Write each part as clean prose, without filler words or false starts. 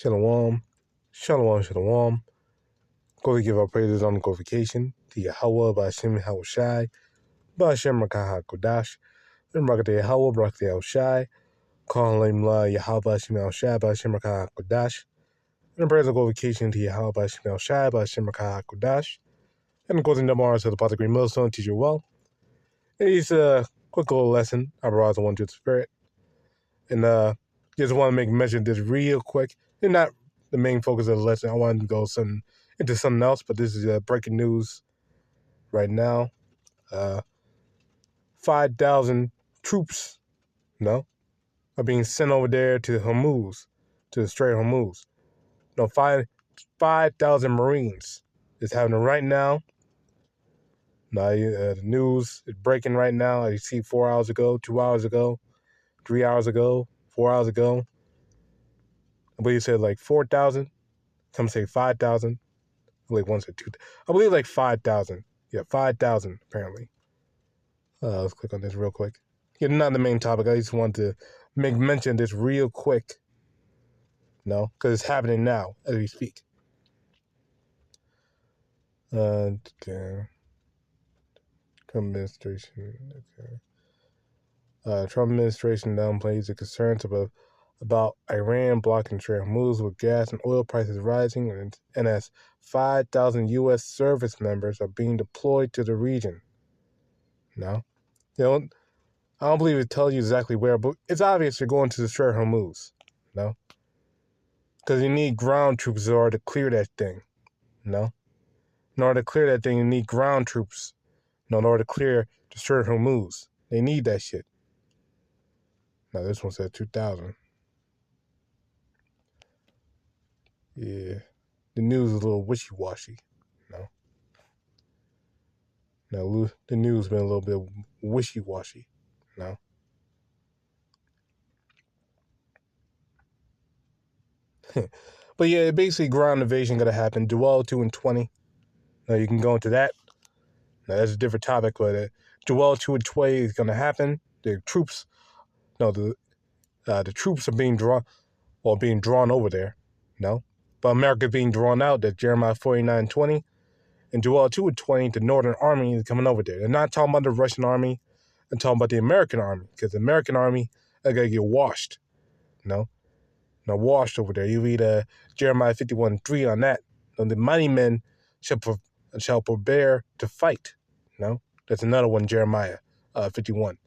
Shalom, shalom, shalom. Go to give our praises on the glorification to YAHAWAH, BAHASHAM, YAHAWASHI, BAHASHAM, QADASH, and BARAK to YAHAWAH, BARAK to YAHAWASHI, calling YAHAWAH, BAHASHAM, YAHAWASHI, BAHASHAM, QADASH, and praise of glorification to YAHAWAH, BAHASHAM, YAHAWASHI, BAHASHAM, QADASH, and the closing tomorrow to the Father Green Millstone, teach you well. And it's a quick little lesson. I brought the one to the Spirit. And just want to make mention of this real quick. And not the main focus of the lesson. I wanted to go into something else, but this is breaking news right now. 5,000 troops, are being sent over there to Hormuz, to the Strait of Hormuz. 5,000 Marines is happening right now. Now, the news is breaking right now. You see 4 hours ago, 2 hours ago, 3 hours ago, 4 hours ago. I believe it said like 4,000. Some say 5,000. I believe one said 2,000. I believe like 5,000. Yeah, 5,000 apparently. Let's click on this real quick. Yeah, not the main topic. I just wanted to make mention of this real quick. Because it's happening now as we speak. Okay. Trump administration. Okay. Trump administration downplays the concerns about Iran blocking trade moves with gas and oil prices rising, and as 5,000 U.S. service members are being deployed to the region. I don't believe it tells you exactly where, but it's obvious you're going to the Strait of Hormuz. Because you need ground troops in order to clear that thing. In order to clear that thing, you need ground troops. In order to clear the Strait of Hormuz. They need that shit. Now, this one said 2,000. Yeah. The news is a little wishy-washy. Now, the news has been a little bit wishy-washy. But yeah, basically ground invasion going to happen. Duel 2 and 20. Now, you can go into that. Now, that's a different topic, but Duel 2 and 20 is going to happen. The troops, the troops are being drawn over there. But America being drawn out. That Jeremiah 49:20. And Duel 2 and 20, the Northern Army is coming over there. They're not talking about the Russian army. They're talking about the American army. Because the American army are going to get washed. Washed over there. You read Jeremiah 51:3 on that. The mighty men shall forbear to fight. That's another one, Jeremiah 51.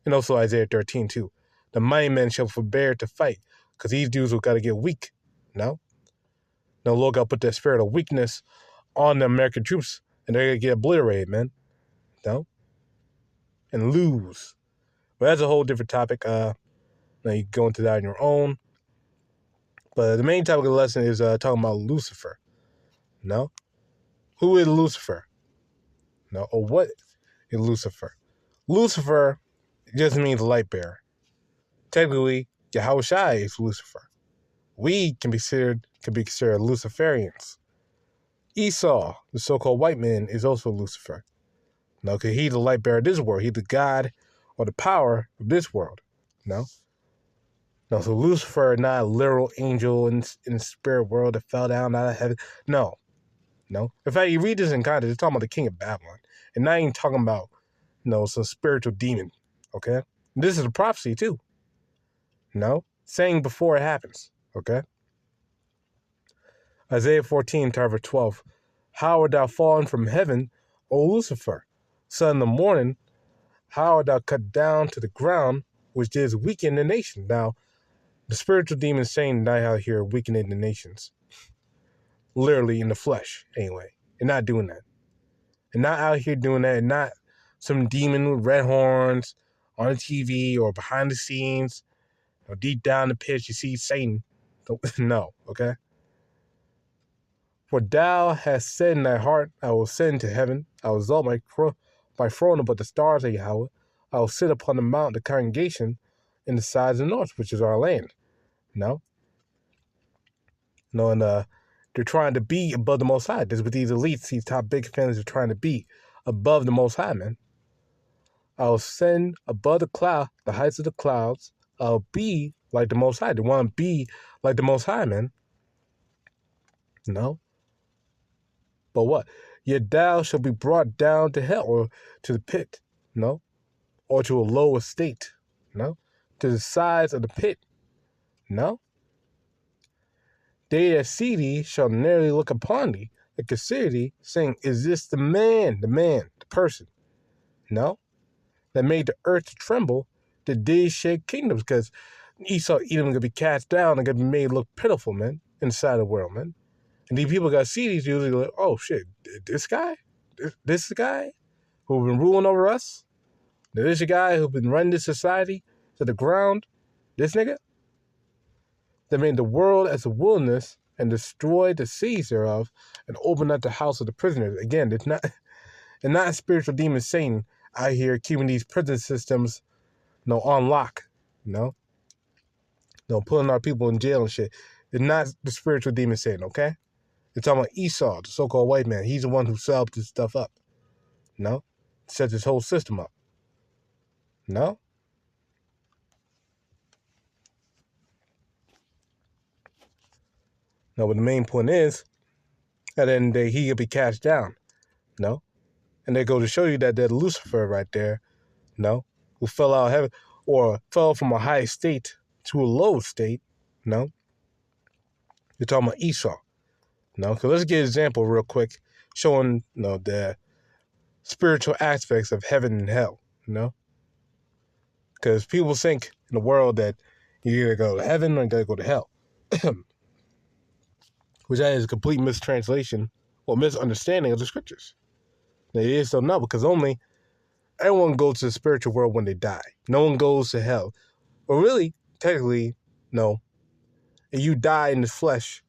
And also Isaiah 13 too. The mighty men shall forbear to fight. Because these dudes will got to get weak. Now, Lord God put that spirit of weakness on the American troops. And they're going to get obliterated, man. And lose. But that's a whole different topic. Now you can go into that on your own. But the main topic of the lesson is talking about Lucifer. Who is Lucifer? Or what is Lucifer? Lucifer just means light bearer. Technically, YAHAWASHI is Lucifer. We can be considered Luciferians. Esau, the so-called white man, is also Lucifer. Because he's the light bearer of this world. He's the God or the power of this world. So Lucifer is not a literal angel in the spirit world that fell down out of heaven. No. In fact, you read this in context, it's talking about the king of Babylon. And not even talking about, some spiritual demon. Okay? This is a prophecy too. Saying before it happens. Okay? Isaiah 14, verse 12. How art thou fallen from heaven, O Lucifer, son of the morning? How art thou cut down to the ground, which is weaken the nation? Now, the spiritual demon is saying that out here weakening the nations. Literally in the flesh, anyway. And not doing that. And not out here doing that. And not some demon with red horns on the TV or behind the scenes. Or deep down in the pit, you see Satan. No, okay? For thou hast said in thy heart, I will ascend to heaven. I will exalt my throne above the stars of Yahweh. I will sit upon the mount, the congregation, in the sides of the north, which is our land. And they're trying to be above the Most High. This with these elites, these top big families are trying to be above the Most High, man. I will send above the heights of the clouds. I'll be like the Most High. They want to be like the Most High, man. No. But what? Yet thou shalt be brought down to hell, or to the pit. No. Or to a low estate. No. To the sides of the pit. No. They that see thee shall narrowly look upon thee and consider thee, saying, is this the man, the person? No. That made the earth to tremble, that did shake kingdoms, because Esau, Edom, gonna be cast down and gonna be made look pitiful, man, inside the world, man. And these people gotta see these dudes and go, like, oh shit, this guy? This guy who been ruling over us? This guy who been running this society to the ground? This nigga? That made the world as a wilderness and destroyed the cities thereof and opened up the house of the prisoners. Again, it's not a spiritual demon Satan out here keeping these prison systems, on lock, pulling our people in jail and shit. It's not the spiritual demon Satan, okay? It's talking about Esau, the so-called white man. He's the one who set this stuff up, set this whole system up, No, but the main point is, at the end of the day, he could be cast down, And they go to show you that Lucifer right there, who fell out of heaven, or fell from a high state to a low state, You're talking about Esau, Because let's get an example real quick, showing, the spiritual aspects of heaven and hell, Because people think in the world that you either go to heaven or you gotta go to hell. Which that is a complete mistranslation or misunderstanding of the scriptures. They just don't know, because only everyone goes to the spiritual world when they die. No one goes to hell. Or really, technically, no. If you die in the flesh,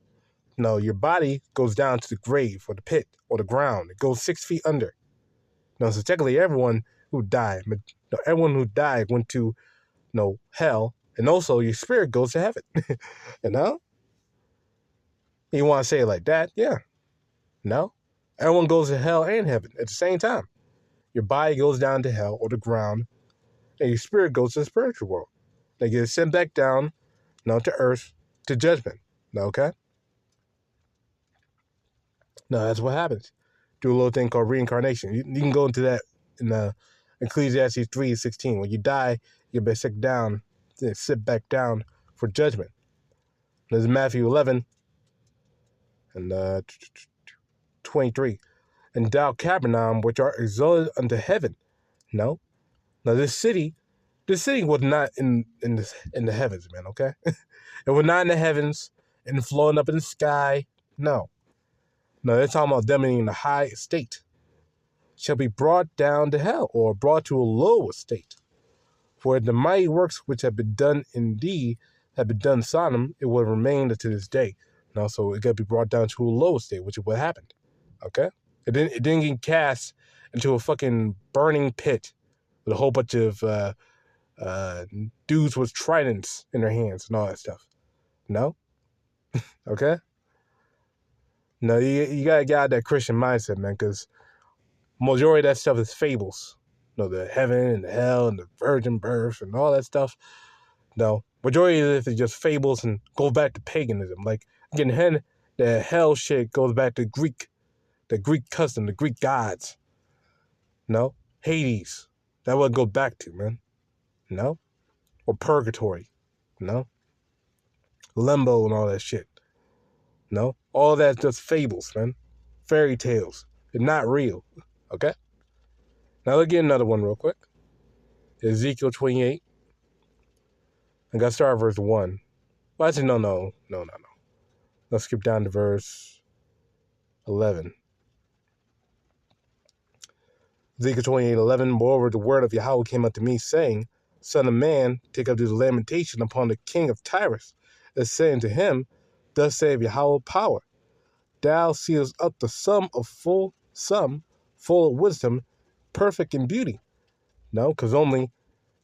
your body goes down to the grave or the pit or the ground. It goes 6 feet under. So technically everyone who died went to hell, and also your spirit goes to heaven. You want to say it like that? Yeah. No. Everyone goes to hell and heaven at the same time. Your body goes down to hell or the ground, and your spirit goes to the spiritual world. They get sent back down, to earth, to judgment. Okay? No, that's what happens. Do a little thing called reincarnation. You can go into that in Ecclesiastes 3:16. When you die, you get sit back down for judgment. There's Matthew 11 and 23. And thou Capernaum, which art exalted unto heaven. No. Now this city was not in the heavens, man, okay? It was not in the heavens and floating up in the sky. No, they're talking about them in the high estate. Shall be brought down to hell, or brought to a low estate. For the mighty works which have been done in thee have been done in Sodom, it will remain to this day. So it got to be brought down to a low estate, which is what happened. Okay? It didn't get cast into a fucking burning pit with a whole bunch of dudes with tridents in their hands and all that stuff. No? Okay? No, you gotta get out of that Christian mindset, man, because majority of that stuff is fables. The heaven and the hell and the virgin birth and all that stuff. No. Majority of it is just fables and goes back to paganism. Like, again, the hell shit goes back to the Greek custom, the Greek gods. Hades. That would go back to, man. Or purgatory. Limbo and all that shit. All that's just fables, man. Fairy tales. They're not real. Okay? Now let's get another one real quick. Ezekiel 28. I got to start at verse 1. Well, actually, no. Let's skip down to verse 11. Ezekiel 28:11. Moreover, the word of Yahawah came unto me, saying, Son of man, take up this lamentation upon the king of Tyrus, and saying to him, Thus saith Yahawah power. Thou sealest up the sum, full of wisdom, perfect in beauty. Because only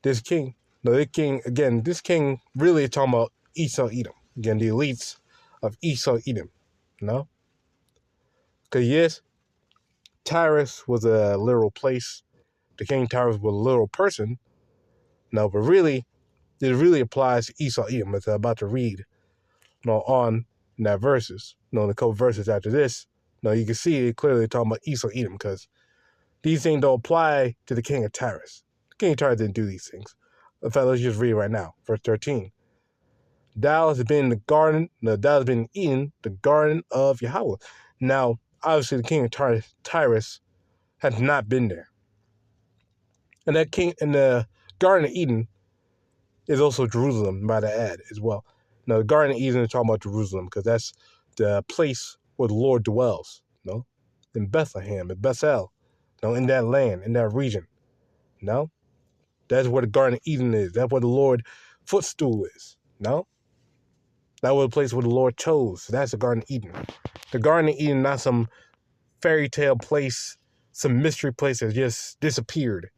this king, this king really is talking about Esau, Edom. Again, the elites of Esau, Edom. Because yes, Tyrus was a literal place. The king Tyrus was a literal person. No, but really, it really applies to Esau, Edom, as I'm about to read on in that verses. The couple verses after this, you can see it clearly talking about Esau, Edom, because these things don't apply to the king of Tyrus. The king of Tyrus didn't do these things. In fact, let's just read right now, verse 13. Thou hast been in the garden, thou hast been in the garden of Yahawah. Now, obviously, the king of Tyrus had not been there. And that king in the Garden of Eden is also Jerusalem, by the ad as well. Now, the Garden of Eden is talking about Jerusalem because that's the place where the Lord dwells, in Bethlehem, in Bethel, in that land, in that region. That's where the Garden of Eden is. That's where the Lord's footstool is. That was the place where the Lord chose. So that's the Garden of Eden. The Garden of Eden, not some fairy tale place, some mystery place that just disappeared.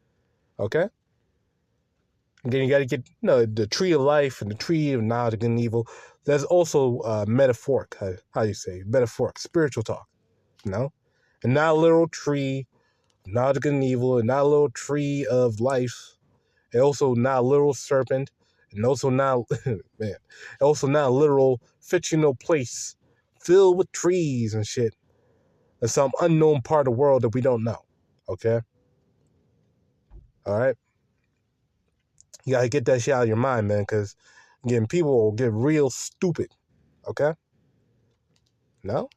Okay? Again, you got to get, the tree of life and the tree of knowledge of good and evil. That's also metaphoric, how you say, metaphoric, spiritual talk, And not a literal tree of knowledge of good and evil, and not a little tree of life, and also not a literal serpent, and also not, also not a literal fictional place filled with trees and shit in some unknown part of the world that we don't know, okay? All right? You got to get that shit out of your mind, man, because, again, people will get real stupid, okay? No?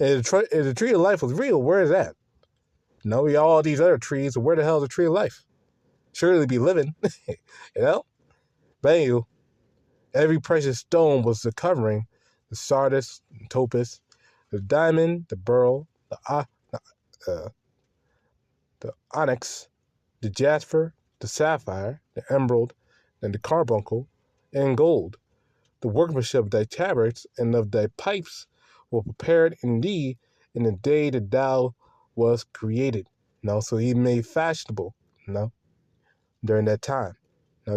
If the tree of life was real, where is that? We got all these other trees, so where the hell is the tree of life? Surely be living, But anyway, every precious stone was the covering, the sardis, the topaz, the diamond, the beryl, the onyx, the jasper, the sapphire, the emerald, and the carbuncle, and gold. The workmanship of thy tabrets and of thy pipes were prepared in thee in the day that thou was created. So he made fashionable, during that time.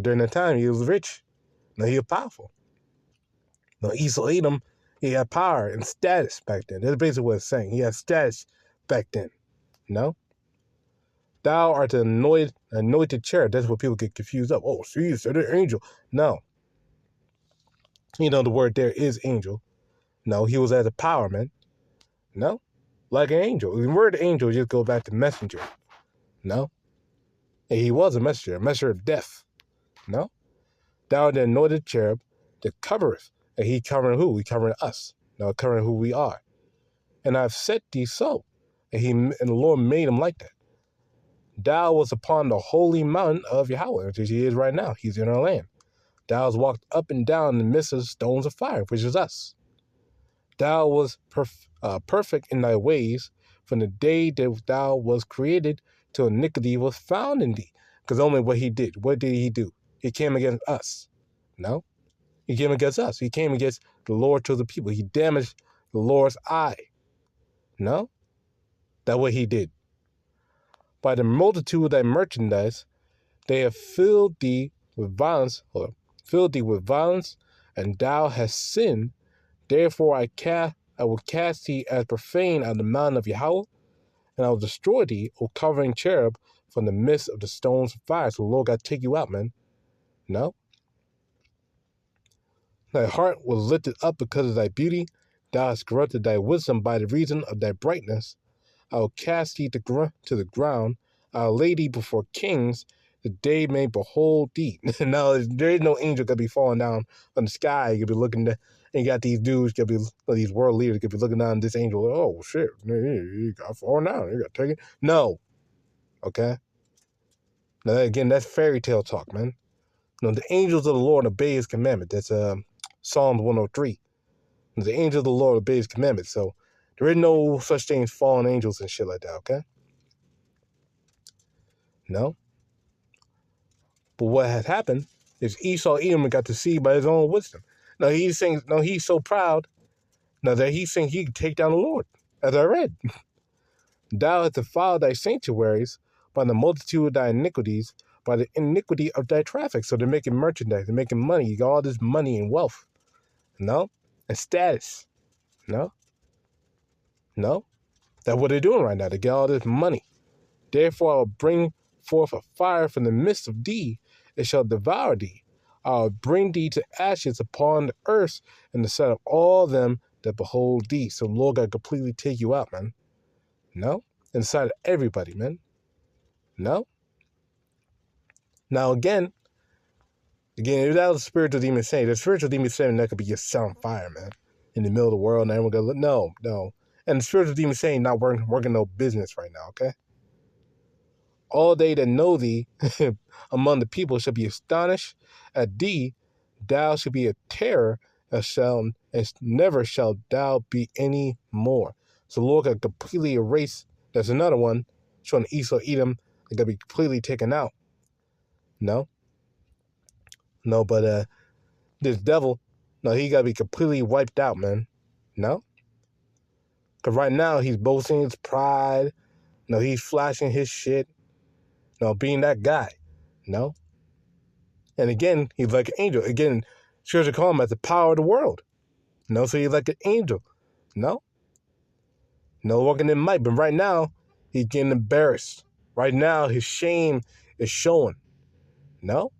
During that time, he was rich. He was powerful. Esau, Edom, he had power and status back then. That's basically what it's saying. He had status back then. Thou art the anointed cherub. That's what people get confused up. Oh, see, you said an angel. No. The word there is angel. He was as a power, man. Like an angel. The word angel just goes back to messenger. And he was a messenger of death. Thou art the anointed cherub that covereth. And he covering who? He covering us. Covering who we are. And I've set thee so. And the Lord made him like that. Thou was upon the holy mountain of Yahawah, which he is right now. He's in our land. Thou was walked up and down in the midst of stones of fire, which is us. Thou was perfect in thy ways from the day that thou was created till iniquity was found in thee. Because only what he did. What did he do? He came against us. He came against us. He came against the Lord to the people. He damaged the Lord's eye. That's what he did. By the multitude of thy merchandise, they have filled thee with violence, and thou hast sinned. Therefore I will cast thee as profane out of the mountain of Yahawah, and I will destroy thee, O covering cherub, from the midst of the stones of fire. So the Lord got to take you out, man. Thy heart was lifted up because of thy beauty. Thou hast corrupted thy wisdom by the reason of thy brightness. I will cast thee to the ground. I will lay thee before kings, that they may behold thee. Now, there is no angel going to be falling down from the sky. You could be looking at, and you got these dudes, these world leaders, could be looking down at this angel. Oh, shit, you got falling down. You got taken. No. Okay? Now, again, that's fairy tale talk, man. The angels of the Lord obey his commandment. That's Psalms 103. The angels of the Lord obey his commandments. So there is no such thing as fallen angels and shit like that, okay? But what had happened is Esau Edom got deceived by his own wisdom. Now he's saying, he's so proud now that he's saying he can take down the Lord, as I read. Thou hast defiled thy sanctuaries by the multitude of thy iniquities, by the iniquity of thy traffic. So they're making merchandise, they're making money. You got all this money and wealth, and status. That's what they're doing right now. They get all this money. Therefore I will bring forth a fire from the midst of thee, it shall devour thee. I will bring thee to ashes upon the earth in the sight of all them that behold thee. So the Lord got to completely take you out, man. No? Inside of everybody, man. No? Now, again, if that was a spiritual demon saying, the spiritual demon saying that could be just set on fire, man. In the middle of the world, and everyone goes, no. And the spiritual demon saying not working no business right now, okay? All they that know thee among the people shall be astonished at thee. Thou shalt be a terror, and never shalt thou be any more. So the Lord got completely erased. There's another one showing Esau, Edom, they got to be completely taken out. No, but this devil, no, he got to be completely wiped out, man. No, because right now he's boasting his pride. No, he's flashing his shit. No, being that guy. No. And again, he's like an angel. Again, scripture call him as the power of the world. No, so he's like an angel. No, walking in might. But right now, he's getting embarrassed. Right now, his shame is showing. No,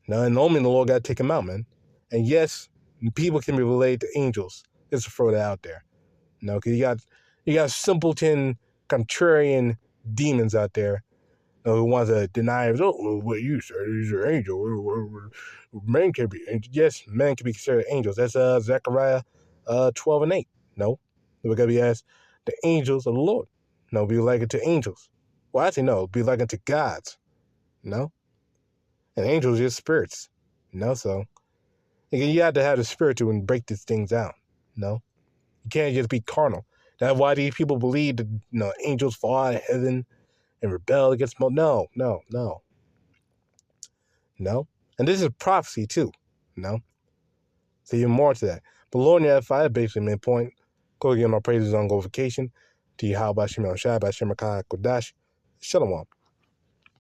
and only the Lord got to take him out, man. And yes, people can be related to angels. Just to throw that out there. No, because you got simpleton, contrarian demons out there. Who wants to deny, what you said, he's an angel. Men can be angels. Yes, men can be considered angels. That's Zechariah 12:8. No, we're going to be asked the angels of the Lord. No, be likened to angels. Well, actually, no, be likened to gods. No, and angels are just spirits. No, so you have to have the spirit to break these things down. No, you can't just be carnal. That's why these people believe that angels fall out of heaven and rebel against no. And this is prophecy too. So even more to that. But Lord, if I basically made point, go give my praises on glorification to YAHAWASHI, BAHASHAM, QADASH. Shalom.